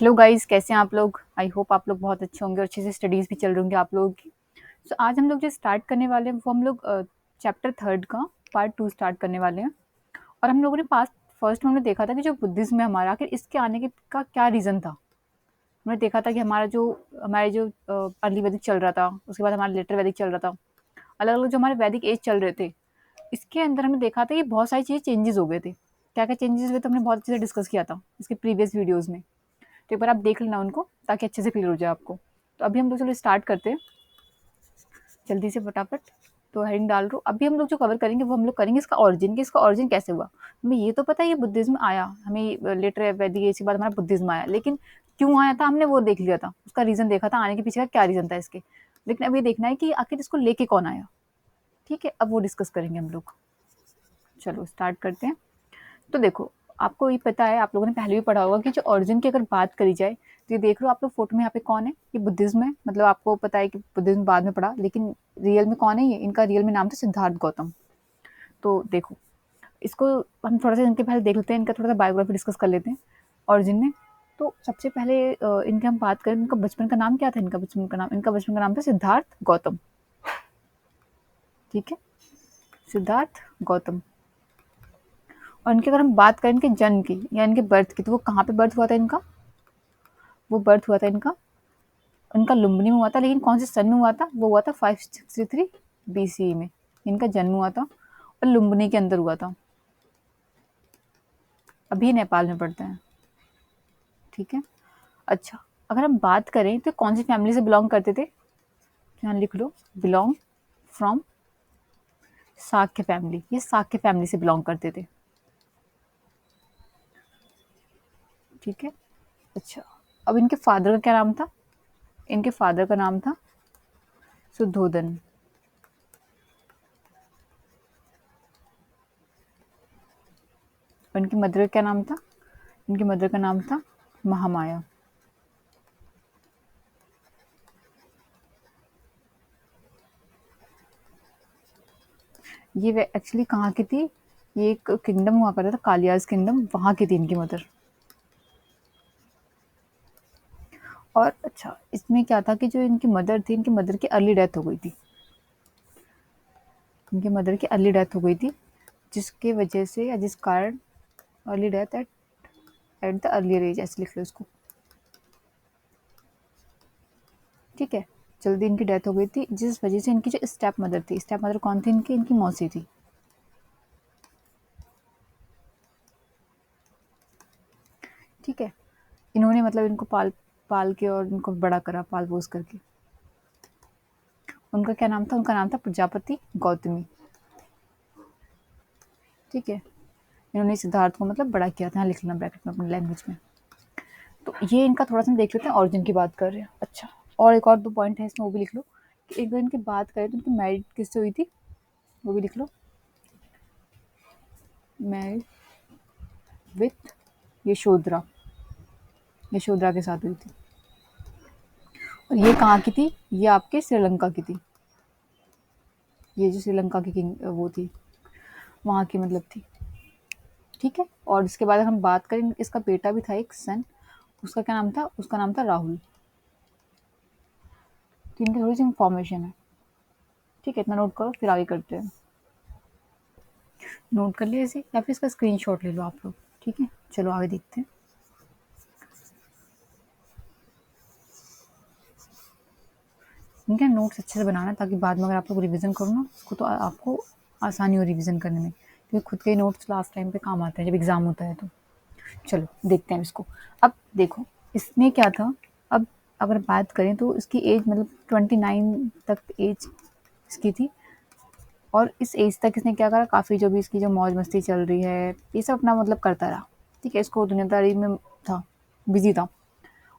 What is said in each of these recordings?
Hello guys, कैसे हैं आप लोग? आई होप आप लोग बहुत अच्छे होंगे और अच्छे से स्टडीज़ भी चल रही होंगी आप लोगों की। सो आज हम लोग जो स्टार्ट करने वाले हैं वो हम लोग चैप्टर 3 का पार्ट 2 स्टार्ट करने वाले हैं। और हम लोगों ने पास्ट फर्स्ट में हमने देखा था कि जो बुद्धिज़्म है हमारा, आखिर इसके आने के का क्या रीज़न था। हमने देखा था कि हमारे जो अर्ली वैदिक चल रहा था, उसके बाद हमारा लेटर वैदिक चल रहा था। अलग-अलग जो हमारे वैदिक एज चल रहे थे, इसके अंदर हमने देखा था कि बहुत सारी चीज़ें चेंजेज़ हो गए थे। क्या-क्या चेंजेज़ हुए थे हमने बहुत अच्छे से डिस्कस किया था इसके प्रीवियस वीडियोज़ में। तो एक बार आप देख लेना उनको ताकि अच्छे से क्लियर हो जाए आपको। तो अभी हम लोग चलो स्टार्ट करते हैं जल्दी से फटाफट। तो हेडिंग डाल रहा हूँ। अभी हम लोग जो कवर करेंगे वो हम लोग करेंगे इसका ऑरिजिन, कि इसका ऑरिजिन कैसे हुआ। हमें ये तो पता है ये बुद्धिज्म आया, हमें लेटर वैदिक एज के बाद हमारा बुद्धिज्म आया, लेकिन क्यों आया था हमने वो देख लिया था, उसका रीज़न देखा था आने के पीछे का क्या रीज़न था इसके। लेकिन अब ये देखना है कि आखिर इसको लेके कौन आया। ठीक है, अब वो डिस्कस करेंगे हम लोग। चलो स्टार्ट करते हैं। तो देखो, आपको ये पता है, आप लोगों ने पहले भी पढ़ा होगा कि जो ओरिजिन की अगर बात करी जाए, तो ये देख लो आप लोग फोटो में यहाँ पे कौन है, ये बुद्धिज्म है। मतलब आपको पता है कि बुद्धिज्म बाद में पढ़ा, लेकिन रियल में कौन है ये, इनका रियल में नाम था सिद्धार्थ गौतम। तो देखो, इसको हम थोड़ा सा इनके पहले देख लेते हैं, इनका थोड़ा सा बायोग्राफी डिस्कस कर लेते हैं ओरिजिन में। तो सबसे पहले इनके हम बात करें, इनका बचपन का नाम क्या था। इनका बचपन का नाम था सिद्धार्थ गौतम। ठीक है, सिद्धार्थ गौतम। और इनकी अगर हम बात करें इनके जन्म की या इनके बर्थ की, तो वो कहाँ पे बर्थ हुआ था इनका। वो बर्थ हुआ था इनका लुम्बिनी में हुआ था, लेकिन कौन से सन में हुआ था, वो हुआ था 563 BCE में। इनका जन्म हुआ था और लुम्बिनी के अंदर हुआ था। अभी नेपाल में पड़ता है। ठीक है, अच्छा, अगर हम बात करें तो कौन सी फैमिली से बिलोंग करते थे, यहाँ लिख लो, बिलोंग फ्रॉम शाक्य फैमिली। ये शाक्य फैमिली से बिलोंग करते थे। ठीक है, अच्छा, अब इनके फादर का क्या नाम था। इनके फादर का नाम था सुद्धोधन। और इनकी मदर का क्या नाम था। इनकी मदर का नाम था महामाया। ये एक्चुअली कहाँ की थी, ये एक किंगडम हुआ करता था, कालियाज किंगडम, वहाँ की थी इनकी मदर। और अच्छा, इसमें क्या था कि जो इनकी मदर थी, इनकी मदर की अर्ली डेथ हो गई थी। इनकी मदर की अर्ली डेथ हो गई थी, जिसके वजह से या जिस कारण, early death at at the earlier age, ऐसे लिख लो इसको। ठीक है, जल्दी इनकी डेथ हो गई थी, जिस वजह से इनकी जो स्टेप मदर थी, स्टेप मदर कौन थी इनकी, इनकी मौसी थी। ठीक है, इन्होंने मतलब इनको पाल पाल के और इनको बड़ा करा, पाल पोस करके। उनका क्या नाम था, उनका नाम था प्रजापति गौतमी। ठीक है, इन्होंने सिद्धार्थ को मतलब बड़ा किया था, यहाँ लिख लेना ब्रैकेट में अपनी लैंग्वेज में। तो ये इनका थोड़ा सा देख लेते हैं, ऑरिजिन की बात कर रहे हैं। अच्छा, और एक और दो पॉइंट है इसमें, वो भी लिख लो। कि एक बार इनकी बात करें तो इनकी मैरिड किससे हुई थी, वो भी लिख लो। मैरिड विथ यशोधरा, यशोधरा के साथ हुई थी। और ये कहाँ की थी, ये आपके श्रीलंका की थी। ये जो श्रीलंका की किंग वो थी, वहाँ की मतलब थी। ठीक है, और इसके बाद हम बात करें, इसका बेटा भी था एक सन, उसका क्या नाम था, उसका नाम था राहुल। तो इनकी थोड़ी सी इंफॉर्मेशन है। ठीक है, इतना नोट करो, फिर आगे करते हैं। नोट कर लिया इसे, या फिर इसका स्क्रीनशॉट ले लो आप लोग। ठीक है, चलो आगे देखते हैं। इनके नोट्स अच्छे से बनाना, ताकि बाद में अगर आप लोग रिवीजन करो ना उसको, तो आपको आसानी हो रिवीजन करने में, क्योंकि खुद के नोट्स लास्ट टाइम पे काम आते हैं जब एग्ज़ाम होता है। तो चलो देखते हैं इसको। अब देखो, इसमें क्या था। अब अगर बात करें तो इसकी एज मतलब 29 तक एज इसकी थी। और इस एज तक इसने क्या करा, काफ़ी जो भी इसकी जो मौज मस्ती चल रही है, ये सब अपना मतलब करता रहा। ठीक है, इसको दुनियादारी में था, बिजी था।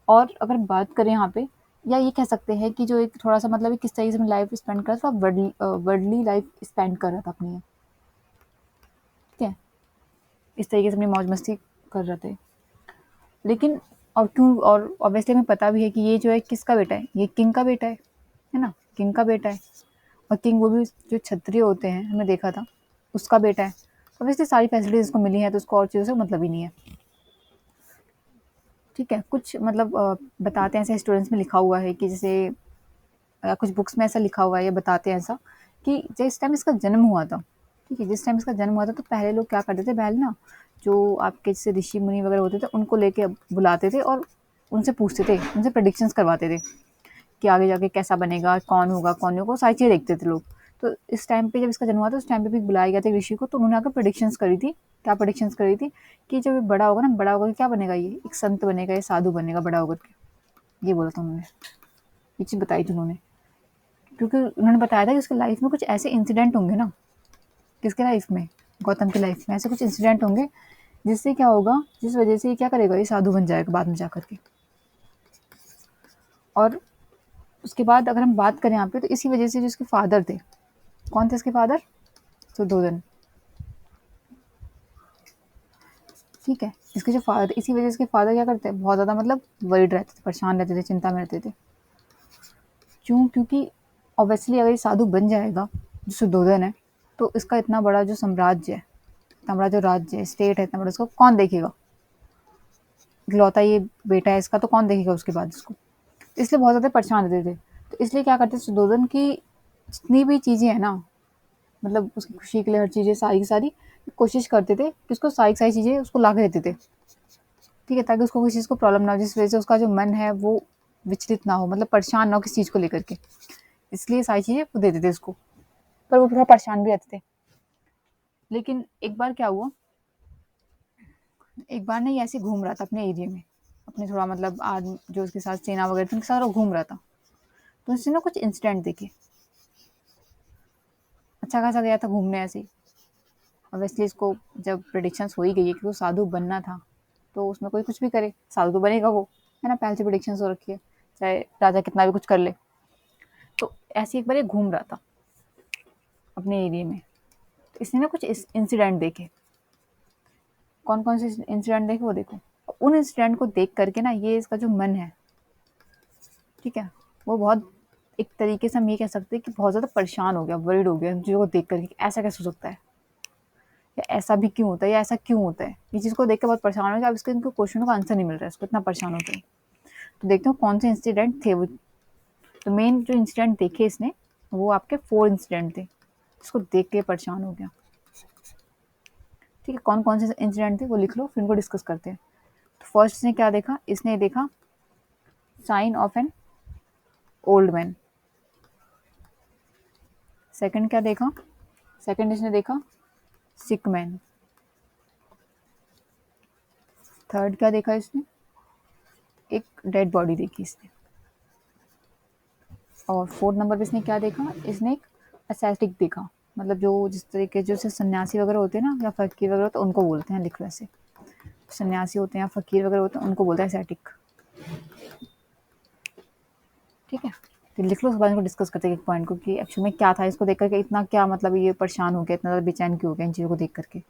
और अगर बात करें यहाँ पे, या ये कह सकते हैं कि जो एक थोड़ा सा मतलब किस तरीके से अपनी लाइफ स्पेंड कर रहा था, वर्डली लाइफ स्पेंड कर रहा था अपनी। ठीक है, इस तरीके से अपनी मौज मस्ती कर रहे थे। लेकिन और क्यों, और ऑब्वियसली हमें पता भी है कि ये जो है किसका बेटा है, ये किंग का बेटा है ना, किंग का बेटा है। और किंग वो भी जो क्षत्रिय होते हैं, हमने देखा था, उसका बेटा है। ऑब्वियसली सारी फैसिलिटीज इसको मिली है, तो उसको और चीज़ों से मतलब ही नहीं है। ठीक है? कुछ मतलब बताते हैं ऐसे स्टूडेंट्स में लिखा हुआ है कि जैसे कुछ बुक्स में ऐसा लिखा हुआ है या बताते हैं ऐसा कि जिस टाइम इसका जन्म हुआ था, ठीक है? जिस टाइम इसका जन्म हुआ था तो पहले लोग क्या करते थे, पहले ना जो आपके जैसे ऋषि मुनि वगैरह होते थे उनको लेके बुलाते थे और उनसे पूछते थे, उनसे प्रेडिक्शंस करवाते थे कि आगे जाके कैसा बनेगा, कौन होगा, कौन नहीं होगा, सारी चीज़ें देखते थे लोग। तो इस टाइम पे जब इसका जन्म हुआ था उस टाइम पे भी बुलाए गए थे ऋषि को, तो उन्होंने आकर प्रेडिक्शंस करी थी। क्या प्रेडिक्शंस करी थी कि जब ये बड़ा होगा ना, बड़ा होकर क्या बनेगा, ये एक संत बनेगा, ये साधु बनेगा बड़ा होकर के। ये बोला था उन्होंने, ये चीज़ बताई थी उन्होंने। क्योंकि उन्होंने बताया था कि उसकी लाइफ में कुछ ऐसे इंसिडेंट होंगे ना, किसके लाइफ में, गौतम की लाइफ में ऐसे कुछ इंसिडेंट होंगे जिससे क्या होगा, जिस वजह से ये क्या करेगा, ये साधु बन जाएगा बाद में जा कर के। और उसके बाद अगर हम बात करें यहाँ पे तो इसी वजह से जो इसके फादर थे, कौन थे इसके फादर, सुद्धोधन। ठीक है, इसके जो फादर, इसी वजह से इसके फादर क्या करते हैं, बहुत ज़्यादा मतलब वरीड रहते थे, परेशान रहते थे, चिंता में रहते थे। क्यों? क्योंकि ऑब्वियसली अगर ये साधु बन जाएगा, जो सुद्धोधन है, तो इसका इतना बड़ा जो साम्राज्य है, इतना बड़ा जो राज्य है, स्टेट है इतना बड़ा, उसको कौन देखेगा, इकलौता ये बेटा है इसका, तो कौन देखेगा उसके बाद इसको। इसलिए बहुत ज़्यादा परेशान रहते थे। तो इसलिए क्या करते थे सुद्धोधन की जितनी भी चीज़ें हैं ना, मतलब उसकी खुशी के लिए हर चीज़ें सारी की सारी कोशिश करते थे कि उसको सारी की सारी चीज़ें उसको ला के देते थे। ठीक है? ताकि उसको किसी चीज़ को प्रॉब्लम ना हो, जिस वज़ह से उसका जो मन है वो विचलित ना हो, मतलब परेशान ना हो किसी चीज़ को लेकर के। इसलिए सारी चीज़ें वो देते थे उसको, पर वो थोड़ा परेशान भी रहते थे। लेकिन एक बार क्या हुआ, एक बार ना ये ऐसे घूम रहा था अपने एरिया में, अपने थोड़ा मतलब आदमी जो उसके साथ सेना वगैरह थी उनके साथ वो घूम रहा था। तो उसने ना कुछ इंसिडेंट देखे। अच्छा खासा गया था घूमने ऐसे ही। ऑब्वियसली इसको जब प्रेडिक्शंस हो ही गई है कि वो साधु बनना था, तो उसमें कोई कुछ भी करे, साधु तो बनेगा वो, है ना? पहले से प्रेडिक्शंस हो रखी है, चाहे राजा कितना भी कुछ कर ले। तो ऐसे एक बार ये घूम रहा था अपने एरिया में, तो इसने ना कुछ इंसिडेंट देखे। कौन कौन से इंसिडेंट देखे वो देखो। उन इंसिडेंट को देख करके ना ये इसका जो मन है, ठीक है, वो बहुत, एक तरीके से हम ये कह सकते हैं कि बहुत ज़्यादा परेशान हो गया, वरीड हो गया इन चीज़ों को देख करके कि ऐसा कैसे हो सकता है, या ऐसा भी क्यों होता है, या ऐसा क्यों होता है। ये चीज़ को देख के बहुत परेशान हो गया। अब इसके इनको क्वेश्चनों का आंसर नहीं मिल रहा है, इसको इतना परेशान होता है। तो देखते हो कौन से इंसिडेंट थे वो। तो मेन जो इंसिडेंट देखे इसने, वो आपके 4 इंसिडेंट थे, जिसको देख के परेशान हो गया। ठीक है, कौन कौन से इंसिडेंट थे वो लिख लो, फिर इनको डिस्कस करते हैं। तो फर्स्ट इसने क्या देखा, इसने देखा sign of an old man. Second क्या देखा, सेकंड इसने देखा सिक मैन। थर्ड क्या देखा इसने, एक डेड बॉडी देखी इसने। और फोर्थ नंबर पे इसने क्या देखा, इसने एक असैटिक देखा, मतलब जो जिस तरीके जो से सन्यासी वगैरह होते हैं ना, या फकीर वगैरह, तो उनको बोलते हैं, लिख लो ऐसे, सन्यासी होते हैं या फकीर वगैरह होते हैं उनको बोलते हैं असैटिक। ठीक है, तो लिख लो, उसके बाद इनको डिस्कस करते हैं एक पॉइंट को कि एक्चुअल में क्या था, इसको देख करके इतना क्या मतलब ये परेशान हो गया, इतना ज़्यादा बेचैन क्यों हो गया इन चीज़ों को देख करके।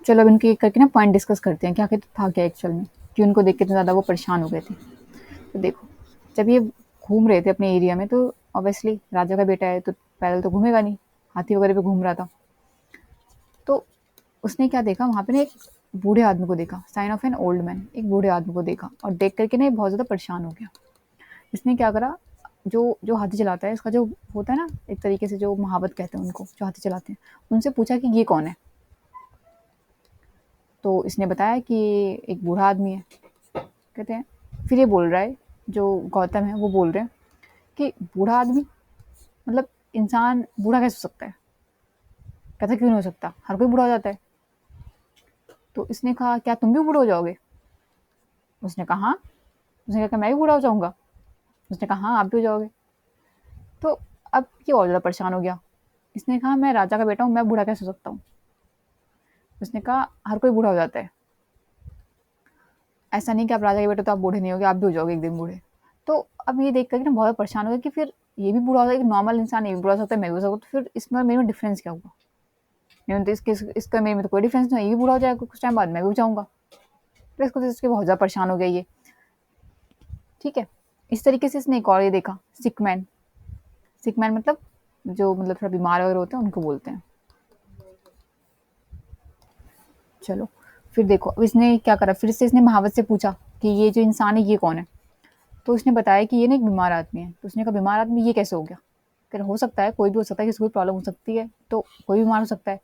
चलो अब इनके एक करके ना पॉइंट डिस्कस करते हैं, क्या आखिर था क्या एक्चुअल में, कि उनको देख के इतना ज़्यादा वो परेशान हो गए थे। तो देखो, जब ये घूम रहे थे अपने एरिया में, तो ऑब्वियसली राजा का बेटा है तो पैदल तो घूमेगा नहीं, हाथी वगैरह पे घूम रहा था। तो उसने क्या देखा वहाँ पे ना, एक बूढ़े आदमी को देखा, sign of an old man, एक बूढ़े आदमी को देखा, और देख करके ना ये बहुत ज़्यादा परेशान हो गया। इसने क्या करा, जो जो हाथी चलाता है, इसका जो होता है ना, एक तरीके से जो महावत कहते हैं उनको, जो हाथी चलाते हैं, उनसे पूछा कि ये कौन है। तो इसने बताया कि एक बूढ़ा आदमी है, कहते हैं। फिर ये बोल रहा है, जो गौतम है वो बोल रहे हैं कि बूढ़ा आदमी, मतलब इंसान बूढ़ा कैसे हो सकता है, कहता क्यों नहीं हो सकता, हर कोई बूढ़ा हो जाता है। तो इसने कहा क्या तुम भी बूढ़े हो जाओगे, उसने कहा हाँ, उसने कहा मैं भी बूढ़ा हो जाऊंगा, उसने कहा हाँ आप भी हो जाओगे। तो अब ये और ज़्यादा परेशान हो गया, इसने कहा मैं राजा का बेटा हूँ, मैं बूढ़ा कैसे हो सकता हूँ। उसने कहा हर कोई बूढ़ा हो जाता है, ऐसा नहीं कि आप राजा के बेटे तो आप बूढ़े नहीं होगे, आप भी हो जाओगे एक दिन बूढ़े। तो अब ये देख करके ना बहुत परेशान हो गया कि फिर ये भी बूढ़ा हो जाएगा, एक नॉर्मल इंसान ये भी बूढ़ा हो सकता है, मैं भी हो सकता हूँ, तो फिर इसमें मेरे में डिफरेंस क्या हुआ, मेरे में तो इसका मेरे में तो कोई डिफरेंस नहीं, ये भी बूढ़ा हो जाएगा कुछ टाइम बाद, मैं भी हो जाऊंगा। तो इसको तो इसके बहुत ज़्यादा परेशान हो गया ये। ठीक है, इस तरीके से इसने एक और ये देखा, सिकमैन। सिकमैन मतलब जो मतलब थोड़ा बीमार वगैरह होते हैं उनको बोलते हैं। चलो, फिर देखो अब इसने क्या करा, फिर से इसने महावत से पूछा कि ये जो इंसान है ये कौन है? तो उसने बताया कि ये ना एक बीमार आदमी है। तो उसने कहा बीमार आदमी ये कैसे हो गया? कह रहे हो सकता है, कोई भी हो सकता है, किसी को भी प्रॉब्लम हो सकती है, तो कोई भी बीमार हो सकता है।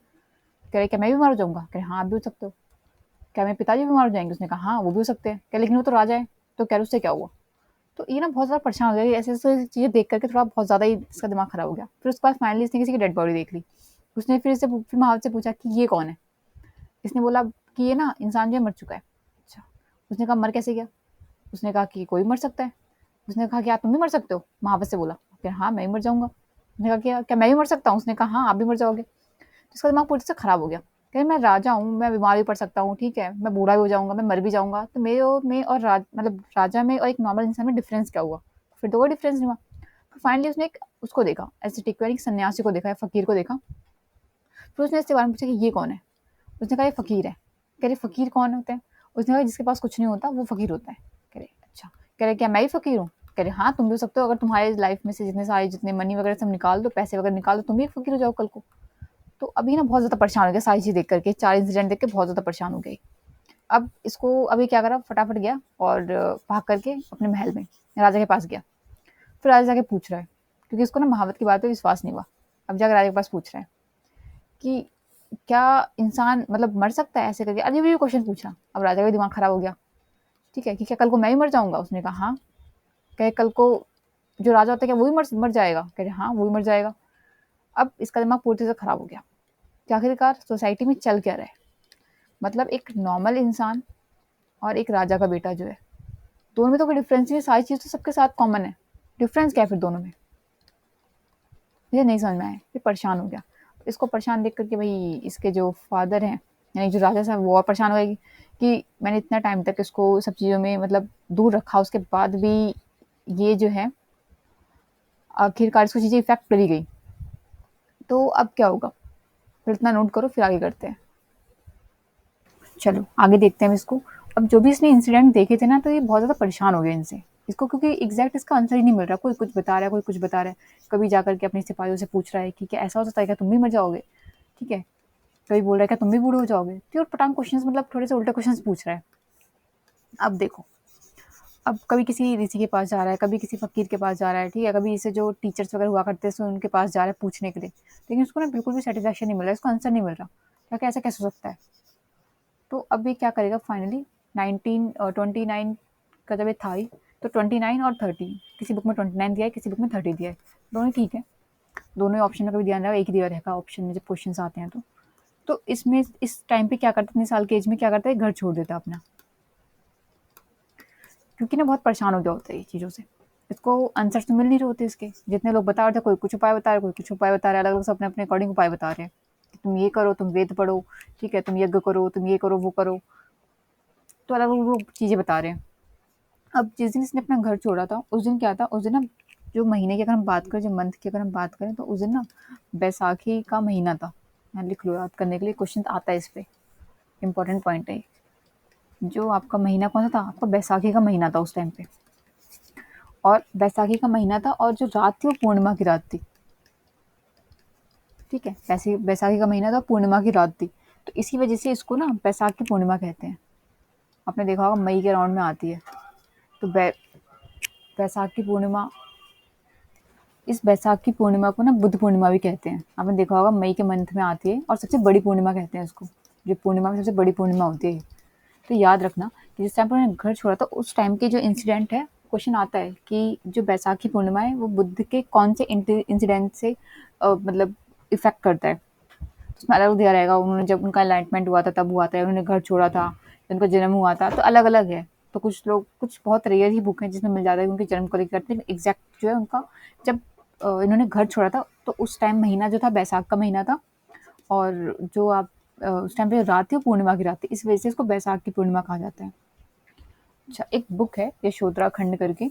कह रहे क्या मैं भी बीमार हो जाऊँगा? कह रहे हाँ, आप भी हो सकते हो। क्या मेरे पिताजी बीमार हो जाएँगे? उसने कहा हाँ, वो भी हो सकते हैं। क्या लेकिन वो तो राजा है। तो कह रहे उससे क्या हुआ? तो ये ना बहुत ज़्यादा परेशान हो गया, ये ऐसे-ऐसे चीज़ें देख कर के थोड़ा बहुत ज़्यादा ही इसका दिमाग खराब हो गया। फिर उसके बाद फाइनली इसने किसी की डेड बॉडी देख ली। उसने फिर महावत से पूछा कि ये कौन है? इसने बोला कि ये ना इंसान जो है मर चुका है। अच्छा, उसने कहा मर कैसे गया? उसने कहा कि कोई मर सकता है। उसने कहा क्या तुम भी मर सकते हो? महावत से बोला। फिर हाँ, मैं भी मर जाऊँगा। उसने कहा क्या क्या मैं भी मर सकता हूँ? उसने कहा हाँ, आप भी मर जाओगे। तो इसका दिमाग पूरी तरह से खराब हो गया। कह रहे मैं राजा हूँ, मैं बीमार भी पड़ सकता हूँ, ठीक है, मैं बूढ़ा भी हो जाऊँगा, मैं मर भी जाऊँगा, तो मेरे और मतलब राजा में और एक नॉर्मल इंसान में डिफरेंस क्या हुआ? फिर तो कोई डिफरेंस नहीं हुआ। फिर फाइनली उसने एक उसको देखा, एसकेटिक यानी कि सन्यासी को देखा, या फ़कीर को देखा। फिर उसने इसके बारे में पूछा कि ये कौन है? उसने कहा ये फ़कीर है। कह रहे फ़कीर कौन होते हैं? उसने कहा जिसके पास कुछ नहीं होता वो फ़कीर होता है। कह रहे अच्छा। कह रहे क्या मैं भी फ़कीर हूँ? कह रहे हाँ, तुम भी हो सकते हो, अगर तुम्हारे लाइफ में से जितने मनी वगैरह सब निकाल दो, पैसे वगैरह निकाल दो, तुम भी एक फ़कीर हो जाओ कल को। तो अभी ना बहुत ज़्यादा परेशान हो गया सारी चीज़ देख कर के, 4 इंसिडेंट देख के बहुत ज़्यादा परेशान हो गई। अब इसको अभी क्या करा, फटाफट गया और भाग करके अपने महल में राजा के पास गया। फिर राजा जाके पूछ रहा है, क्योंकि इसको ना महावत की बात पे विश्वास नहीं हुआ। अब जाकर राजा के पास पूछ रहा है कि क्या इंसान मतलब मर सकता है ऐसे करके? अजीब-अजीब क्वेश्चन पूछा। अब राजा का भी दिमाग खराब हो गया, ठीक है, कि क्या कल को मैं भी मर जाऊँगा? उसने कहा हाँ। कहे कल को जो राजा होता है क्या वो भी मर मर जाएगा? कह रहे हाँ, वो भी मर जाएगा। अब इसका दिमाग पूरी तरह से खराब हो गया कि आखिरकार सोसाइटी में चल क्या रहा है? मतलब एक नॉर्मल इंसान और एक राजा का बेटा जो है, दोनों में तो कोई डिफरेंस नहीं है, सारी चीज़ तो सबके साथ कॉमन है। डिफरेंस क्या है फिर दोनों में? मुझे नहीं समझ में आया, फिर परेशान हो गया। इसको परेशान देख कर के भई इसके जो फादर हैं, यानी जो राजा साहब, वो और परेशान हो गए कि मैंने इतना टाइम तक इसको सब चीज़ों में मतलब दूर रखा, उसके बाद भी ये जो है आखिरकार इसको चीज़ें इफ़ेक्ट करी गई। तो अब क्या होगा? फिर इतना नोट करो, फिर आगे करते हैं। चलो आगे देखते हैं हम इसको। अब जो भी इसने इंसिडेंट देखे थे ना, तो ये बहुत ज़्यादा परेशान हो गया इनसे। इसको क्योंकि एग्ज़ैक्ट इसका आंसर ही नहीं मिल रहा। कोई कुछ बता रहा है, कोई कुछ बता रहा है। कभी जाकर के अपने सिपाहियों से पूछ रहा है कि क्या ऐसा हो सकता है क्या तुम भी मर जाओगे? ठीक है। कभी बोल रहा है क्या तुम भी बूढ़े हो जाओगे? तो ये पटांग क्वेश्चंस, मतलब थोड़े से उल्टे क्वेश्चंस पूछ रहा है। अब देखो, अब कभी किसी ऋषि के पास जा रहा है, कभी किसी फ़कीर के पास जा रहा है, ठीक है? कभी इससे जो टीचर्स वगैरह हुआ करते हैं, सो उनके पास जा रहा है पूछने के लिए। लेकिन उसको ना बिल्कुल भी सैटिस्फैक्शन नहीं मिल रहा है, इसको आंसर नहीं मिल रहा। क्या क्या ऐसा कैसे हो सकता है? तो अब ये क्या करेगा फाइनली 29 का जब ये था ही, तो 29 और 30, किसी बुक में 29 दिया है, किसी बुक में 30 दिया है। दोनों ठीक है, दोनों ही ऑप्शन में कभी ध्यान रहा, एक ही दिया रहेगा ऑप्शन में जब क्वेश्चंस आते हैं तो इसमें इस टाइम पे क्या करता है, इतने साल की एज में क्या करता है, घर छोड़ देता है अपना, क्योंकि ना बहुत परेशान हो गया होता है ये चीज़ों से। इसको आंसर तो मिल नहीं रहे होते इसके, जितने लोग बता रहे थे, कोई कुछ उपाय बता रहे, कोई कुछ उपाय बता रहे, अलग अलग सब अपने अपने अकॉर्डिंग उपाय बता रहे हैं कि तुम ये करो, तुम वेद पढ़ो, ठीक है, तुम यज्ञ करो, तुम ये करो वो करो, तो अलग अलग लोग चीज़ें बता रहे हैं। अब जिस दिन इसने अपना घर छोड़ा था, उस दिन क्या था, उस दिन ना जो महीने की अगर हम बात करें, जो मंथ की अगर हम बात करें, तो उस दिन ना बैसाखी का महीना था। यहाँ लिख लो याद करने के लिए, क्वेश्चन आता है इस पे, इम्पोर्टेंट पॉइंट है ये। जो आपका महीना कौन सा था? आपका बैसाखी का महीना था उस टाइम पे। और बैसाखी का महीना था और जो रात थी वो पूर्णिमा की रात थी। ठीक है, वैसे बैसाखी का महीना था, पूर्णिमा की रात थी। तो इसी वजह से इसको ना बैसाखी पूर्णिमा कहते हैं। आपने देखा होगा मई के राउंड में आती है। तो बैसाखी पूर्णिमा, इस बैसाखी पूर्णिमा को ना बुद्ध पूर्णिमा भी कहते हैं। आपने देखा होगा मई के मंथ में आती है और सबसे बड़ी पूर्णिमा कहते हैं इसको। जो पूर्णिमा में सबसे बड़ी पूर्णिमा होती है। तो याद रखना कि जिस टाइम पर उन्होंने घर छोड़ा था, उस टाइम के जो इंसिडेंट है, क्वेश्चन आता है कि जो बैसाखी पूर्णिमा है वो बुद्ध के कौन से इंसिडेंट से मतलब इफेक्ट करता है। उसमें अलग दिया रहेगा, उन्होंने जब उनका एनलाइटमेंट हुआ था तब हुआ था, उन्होंने घर छोड़ा था, उनका जन्म हुआ था, तो अलग अलग है। तो कुछ लोग, कुछ बहुत रेयर ही बुक हैं जिसमें मिल जाता है कि उनके जन्म को लेकर करते हैं, एग्जैक्ट जो है उनका जब इन्होंने घर छोड़ा था, तो उस टाइम महीना जो था बैसाख का महीना था। और जो आप उस टाइम पे रात थी वो पूर्णिमा की रात थी, इस वजह से इसको बैसाख की पूर्णिमा कहा जाता है। अच्छा, एक बुक है यशोधरा खंड करके,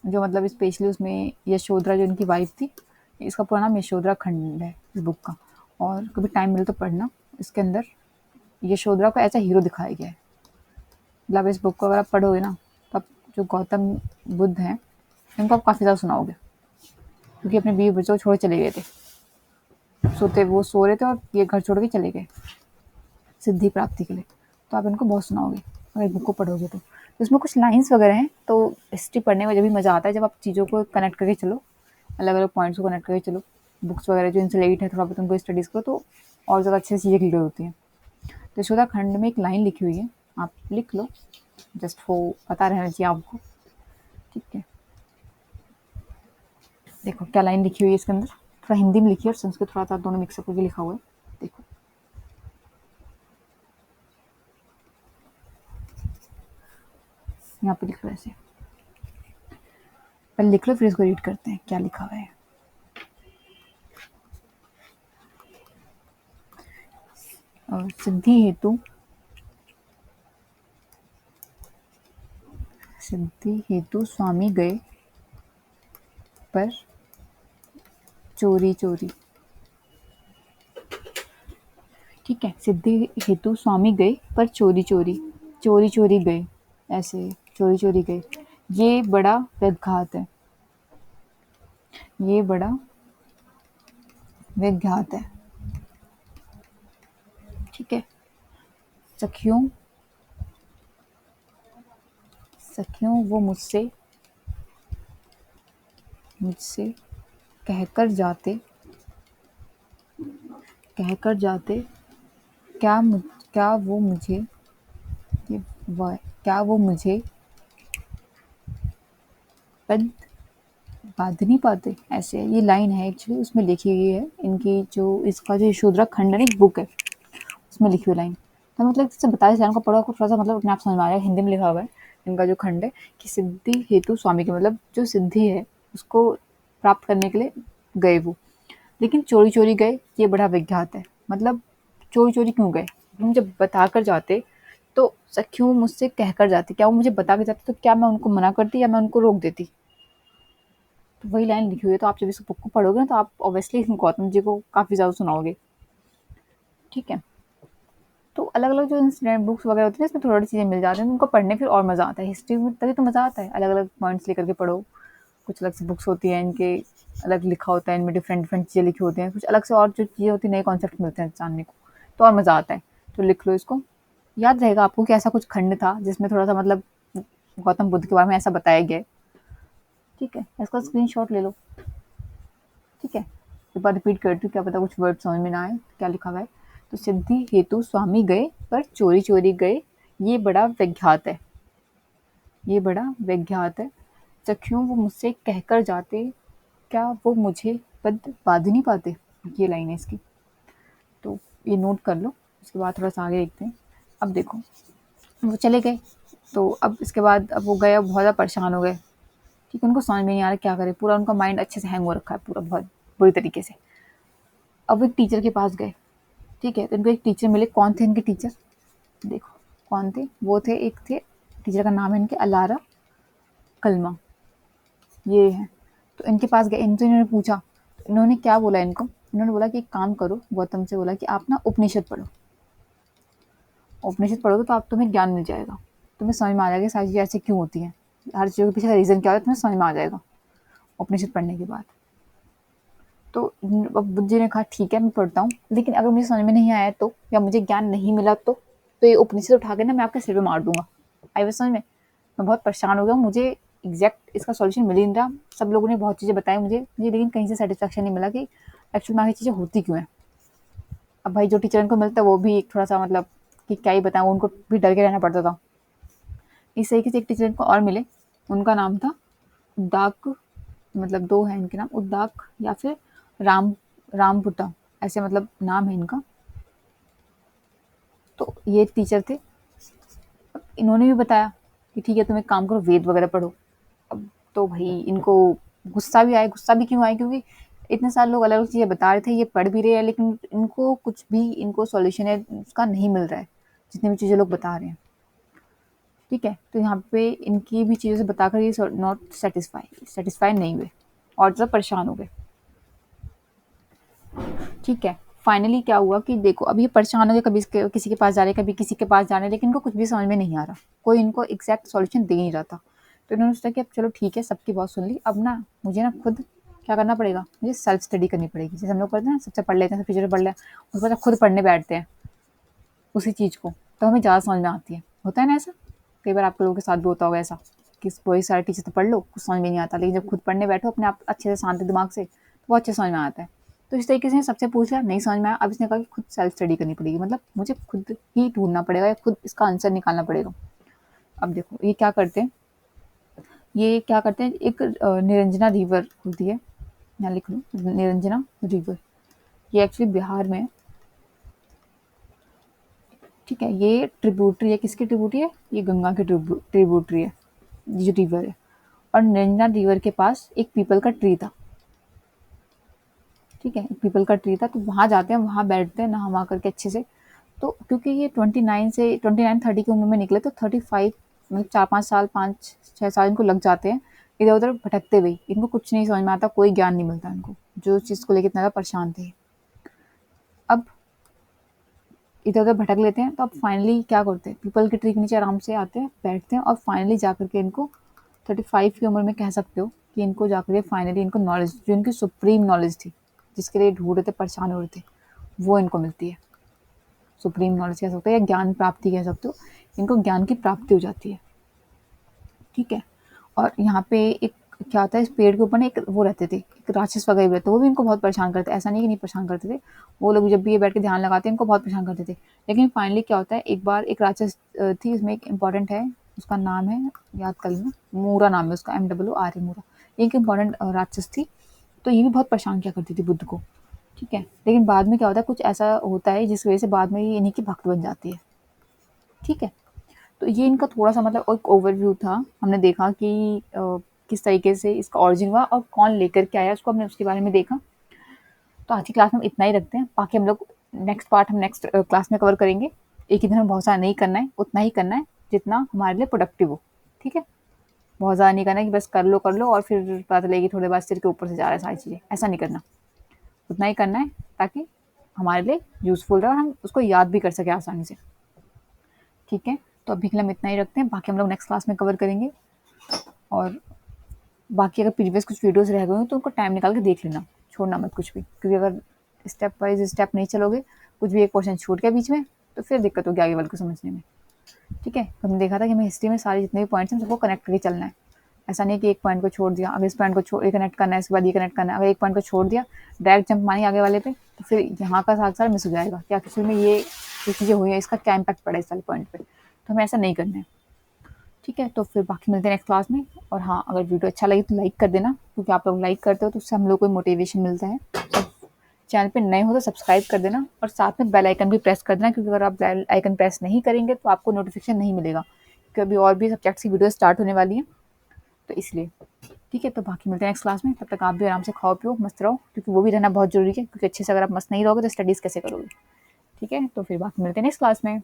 जो मतलब स्पेशली उसमें यशोधरा जो इनकी वाइफ थी, इसका पूरा नाम यशोधरा खंड है इस बुक का। और कभी टाइम मिले तो पढ़ना। इसके अंदर यशोधरा को ऐसा हीरो दिखाया गया है। मतलब इस बुक को अगर आप पढ़ोगे ना, तो आप जो गौतम बुद्ध हैं इनको आप काफ़ी ज़्यादा सुनाओगे, क्योंकि अपने बीवी बच्चों को छोड़ चले गए थे। वो सो रहे थे और ये घर छोड़ के चले गए सिद्धि प्राप्ति के लिए। तो आप इनको बहुत सुनाओगे अगर बुक को पढ़ोगे तो। इसमें कुछ लाइन्स वगैरह हैं, तो हिस्ट्री पढ़ने में जब भी मज़ा आता है जब आप चीज़ों को कनेक्ट करके चलो, अलग-अलग पॉइंट्स को कनेक्ट करके चलो। बुक्स वगैरह जो इनसे रिलेटेड है थोड़ा बहुत उनको स्टडीज़ करो तो और ज़्यादा अच्छे से चीज़ें क्लियर होती हैं। तो यशोदा खंड में एक लाइन लिखी हुई है, आप लिख लो, जस्ट वो पता रहना चाहिए आपको, ठीक है। देखो क्या लाइन लिखी हुई है इसके अंदर, थोड़ा हिंदी में लिखी है और संस्कृत थोड़ा सा दोनों मिक्सअप करके लिखा हुआ है। देखो यहाँ पे लिख लो ऐसे, पहले लिख लो फिर इसको रीड करते हैं क्या लिखा हुआ है। सिद्धि हेतु, सिद्धि हेतु स्वामी गए पर चोरी चोरी, ठीक है। सिद्धि हेतु स्वामी गए पर चोरी चोरी, चोरी चोरी गए, ऐसे चोरी चोरी गए, ये बड़ा विघात है, ये बड़ा विघात है, ठीक है। सखियों, सखियों वो मुझसे मुझसे कहकर जाते, कहकर जाते, क्या क्या वो मुझे, ये क्या वो मुझे पद बांध नहीं पाते, ऐसे ये लाइन है एक्चुअली उसमें लिखी हुई है इनकी, जो इसका जो यशोधरा खंड है, एक बुक है उसमें लिखी हुई लाइन। तो मतलब इससे बताया लाइन को पढ़ो, आपको थोड़ा सा मतलब अपने आप समझ में आ जाएगा, हिंदी में लिखा हुआ है इनका जो खंड है कि सिद्धि हेतु स्वामी के मतलब जो सिद्धि है उसको प्राप्त करने के लिए गए वो, लेकिन चोरी चोरी गए, ये बड़ा विख्यात है। मतलब चोरी चोरी क्यों गए, हम जब बता कर जाते तो सखियों मुझसे कहकर जाती, क्या वो मुझे बता के जाते तो क्या मैं उनको मना करती या मैं उनको रोक देती। तो वही लाइन लिखी हुई है, तो आप जब इस बुक को पढ़ोगे ना तो आप ऑब्वियसली गौतम जी को काफ़ी ज़्यादा सुनाओगे, ठीक है। तो अलग अलग जो इंसिडेंट बुक्स वगैरह होती है इसमें थोड़ी चीज़ें मिल जाती हैं, तो उनको पढ़ने फिर और मज़ा आता है। हिस्ट्री में तभी तो मज़ा आता है, अलग अलग पॉइंट्स लेकर के पढ़ो, कुछ अलग से बुक्स होती हैं इनके, अलग लिखा होता है इनमें, डिफरेंट डिफरेंट चीज़ें लिखी होती हैं, कुछ अलग से और जो चीज़ें होती हैं नए कॉन्सेप्ट मिलते हैं जानने को, तो और मज़ा आता है। तो लिख लो इसको, याद रहेगा आपको कि ऐसा कुछ खंड था जिसमें थोड़ा सा मतलब गौतम बुद्ध के बारे में ऐसा बताया गया है, ठीक है। इसका स्क्रीनशॉट ले लो, ठीक है। एक बार रिपीट करती हूँ, क्या पता कुछ वर्ड समझ में ना आए क्या लिखा हुआ है। तो सिद्धि हेतु स्वामी गए पर चोरी चोरी गए, ये बड़ा विख्यात है, ये बड़ा विख्यात है। सखियों वो मुझसे कहकर जाते, क्या वो मुझे पद बांध नहीं पाते, ये लाइन है इसकी। तो ये नोट कर लो, उसके बाद थोड़ा सा आगे देखते हैं। अब देखो वो चले गए, तो अब इसके बाद अब वो गए, अब बहुत ज़्यादा परेशान हो गए, ठीक है। उनको समझ में नहीं आ रहा क्या करे, पूरा उनका माइंड अच्छे से हैंग हो रखा है पूरा, बहुत बुरी तरीके से। अब वो एक टीचर के पास गए, ठीक है। तो इनको एक टीचर मिले, कौन थे इनके टीचर, देखो कौन थे वो, थे एक थे टीचर का नाम है इनके अलारा कलमा, ये है। तो इनके पास गए, इनसे इन्होंने पूछा, तो इन्होंने क्या बोला इनको, इन्होंने बोला कि एक काम करो, गौतम से बोला कि आप ना उपनिषद पढ़ो, उपनिषद पढ़ोगे तो आप तुम्हें ज्ञान मिल जाएगा, तुम्हें समझ में आ जाएगा सारी चीज़ें ऐसे क्यों होती हैं, हर चीज़ के पीछे का रीज़न क्या होता है तुम्हें समझ में आ जाएगा उपनिषद पढ़ने के बाद। तो अब बुद्ध जी ने कहा ठीक है मैं पढ़ता हूँ, लेकिन अगर मुझे समझ में नहीं आया तो, या मुझे ज्ञान नहीं मिला तो ये उपनिषद उठा के ना मैं आपके सिर पे मार दूंगा। आई बात समझ में, मैं बहुत परेशान हो गया, मुझे एग्जैक्ट इसका सॉल्यूशन मिल ही नहीं रहा। सब लोगों ने बहुत चीज़ें बताई मुझे लेकिन कहीं से सेटिस्फेक्शन नहीं मिला कि एक्चुअल में आगे चीज़ें होती क्यों हैं। अब भाई जो टीचर इनको मिलता है वो भी एक थोड़ा सा मतलब कि क्या ही बताऊँ, उनको भी डर के रहना पड़ता था। इस तरीके से एक टीचर इनको और मिले, उनका नाम था उद्दाक, मतलब दो है इनके नाम, उद्दाक या फिर राम रामपुटा, ऐसे मतलब नाम है इनका। तो ये टीचर थे, इन्होंने भी बताया कि ठीक है तुम एक काम करो वेद वगैरह पढ़ो। अब तो भाई इनको गुस्सा भी आया, गुस्सा भी क्यों आया, क्योंकि इतने सारे लोग अलग अलग चीज़ें बता रहे थे, ये पढ़ भी रहे हैं लेकिन इनको कुछ भी इनको सॉल्यूशन है उसका नहीं मिल रहा है, जितनी भी चीज़ें लोग बता रहे हैं, ठीक है। तो यहाँ पे इनकी भी चीज़ों से बताकर ये नॉट सेटिस्फाई नहीं हुए और ज़्यादा परेशान हो गए, ठीक है। फाइनली क्या हुआ कि देखो अब ये परेशान हो गए, कभी किसी के पास जा रहे हैं, कभी किसी के पास जा रहे हैं, लेकिन इनको कुछ भी समझ में नहीं आ रहा, कोई इनको एग्जैक्ट सॉल्यूशन दे नहीं रहा था। तो इन्होंने सोचा कि अब चलो ठीक है सबकी बात सुन ली, अब ना मुझे ना खुद क्या करना पड़ेगा, मुझे सेल्फ स्टडी करनी पड़ेगी। जैसे हम लोग करते हैं ना, सबसे पढ़ लेते हैं, सब टीचर पढ़ लें, उसके बाद खुद पढ़ने बैठते हैं उसी चीज़ को, तो हमें ज़्यादा समझ में आती है। होता है ना ऐसा? कई बार आप लोगों के साथ भी होता होगा ऐसा कि वही सारे टीचर तो पढ़ लो, कुछ समझ में नहीं आता, लेकिन जब खुद पढ़ने बैठो अपने आप अच्छे से शांत दिमाग से, तो बहुत अच्छे समझ में आता है। तो इस तरीके से सबसे पूछ लिया, नहीं समझ में आया, अब इसने कहा कि खुद सेल्फ स्टडी करनी पड़ेगी, मतलब मुझे खुद ही ढूँढना पड़ेगा या खुद इसका आंसर निकालना पड़ेगा। अब देखो ये क्या करते हैं, एक निरंजना रिवर होती है, यहाँ लिख लो निरंजना रिवर, ये एक्चुअली बिहार में है, ठीक है। ये ट्रिब्यूटरी है, किसकी ट्रिब्यूटरी है? ये गंगा की ट्रिब्यूटरी है, ये जो रिवर है। और निरंजना रिवर के पास एक पीपल का ट्री था, ठीक है, एक पीपल का ट्री था। तो वहाँ जाते हैं, वहाँ बैठते हैं नहा करके अच्छे से। तो क्योंकि ये 29 की उम्र में निकले, तो 35 मतलब 4-5 साल 5-6 साल इनको लग जाते हैं इधर उधर भटकते हुए। इनको कुछ नहीं समझ में आता, कोई ज्ञान नहीं मिलता इनको, जो चीज़ को लेकर इतना ज़्यादा परेशान थे। अब इधर उधर भटक लेते हैं, तो अब फाइनली क्या करते हैं, पीपल के ट्री के नीचे आराम से आते हैं, बैठते हैं, और फाइनली जाकर के इनको 35 की उम्र में कह सकते हो कि इनको जाकर के फाइनली इनको नॉलेज, जो इनकी सुप्रीम नॉलेज थी, जिसके लिए ढूंढ रहे थे, परेशान हो रहे थे, वो इनको मिलती है। सुप्रीम नॉलेज कह सकते हो या ज्ञान प्राप्ति कह सकते हो, इनको ज्ञान की प्राप्ति हो जाती है, ठीक है। और यहाँ पे एक क्या होता है, इस पेड़ के ऊपर ना एक वो रहते थे, एक राक्षस वगैरह भी रहते, वो भी इनको बहुत परेशान करते, ऐसा नहीं कि नहीं परेशान करते थे, वो लोग जब भी ये बैठ के ध्यान लगाते इनको बहुत परेशान करते थे। लेकिन फाइनली क्या होता है, एक बार एक राक्षस थी, इसमें एक इम्पॉर्टेंट है, उसका नाम है, याद कर लेना, मूरा नाम है उसका, MOORA मूरा, एक इम्पॉर्टेंट राक्षस थी। तो ये भी बहुत परेशान किया करती थी बुद्ध को, ठीक है। लेकिन बाद में क्या होता है, कुछ ऐसा होता है जिस वजह से बाद में ये इन्हीं की भक्त बन जाती है, ठीक है। तो ये इनका थोड़ा-सा मतलब एक ओवरव्यू था। हमने देखा कि किस तरीके से इसका ओरिजिन हुआ और कौन लेकर के आया उसको, हमने उसके बारे में देखा। तो आज की क्लास में इतना ही रखते हैं, बाकी हम लोग नेक्स्ट पार्ट हम नेक्स्ट क्लास में कवर करेंगे। एक ही दिन में बहुत सारा नहीं करना है, उतना ही करना है जितना हमारे लिए प्रोडक्टिव हो, ठीक है। बहुत ज़्यादा नहीं करना है कि बस कर लो और फिर पता चले कि थोड़े बाद सिर के ऊपर से जा रहा है सारी चीज़ें, ऐसा नहीं करना। उतना ही करना है ताकि हमारे लिए यूज़फुल रहे और हम उसको याद भी कर सकें आसानी से, ठीक है। तो अभी के लिए हम इतना ही रखते हैं, बाकी हम लोग नेक्स्ट क्लास में कवर करेंगे। और बाकी अगर प्रीवियस कुछ वीडियोस रह गए हो तो उनको टाइम निकाल के देख लेना, छोड़ना मत कुछ भी, क्योंकि अगर स्टेप बाइज स्टेप नहीं चलोगे, कुछ भी एक क्वेश्चन छूट गया बीच में, तो फिर दिक्कत होगी आगे वाले को समझने में, ठीक है। तो हमने देखा था कि हमें हिस्ट्री में सारे जितने भी पॉइंट्स हैं सबको कनेक्ट करके चलना है। ऐसा नहीं कि एक पॉइंट को छोड़ दिया, अगर इस पॉइंट को छोड़ ये कनेक्ट करना है, इसके बाद ये कनेक्ट करना है, अगर एक पॉइंट को छोड़ दिया, डायरेक्ट जंप मारी आगे वाले पे, तो फिर यहाँ का साथ साथ मिस हो जाएगा कि एक्चुअली में ये जो चीज़ें हुई है इसका क्या इम्पैक्ट पड़ा है इस वाले पॉइंट पे। तो हमें ऐसा नहीं करना है, ठीक है। तो फिर बाकी मिलते हैं नेक्स्ट क्लास में। और हाँ, अगर वीडियो अच्छा लगे तो लाइक कर देना, क्योंकि आप लोग लाइक करते हो तो उससे हम लोग को मोटिवेशन मिलता है। और चैनल पे नए हो तो सब्सक्राइब कर देना और साथ में बेल आइकन भी प्रेस कर देना, क्योंकि अगर आप बेल आइकन प्रेस नहीं करेंगे तो आपको नोटिफिकेशन नहीं मिलेगा, क्योंकि अभी और भी सब्जेक्ट्स की वीडियो स्टार्ट होने वाली है, तो इसलिए, ठीक है। तो बाकी मिलते हैं नेक्स्ट क्लास में, तब तक आप भी आराम से खाओ पियो मस्त रहो, क्योंकि वो भी रहना बहुत जरूरी है, क्योंकि अच्छे से अगर आप मस्त नहीं रहोगे तो स्टडीज़ कैसे करोगे, ठीक है। तो फिर बाकी मिलते हैं नेक्स्ट क्लास में।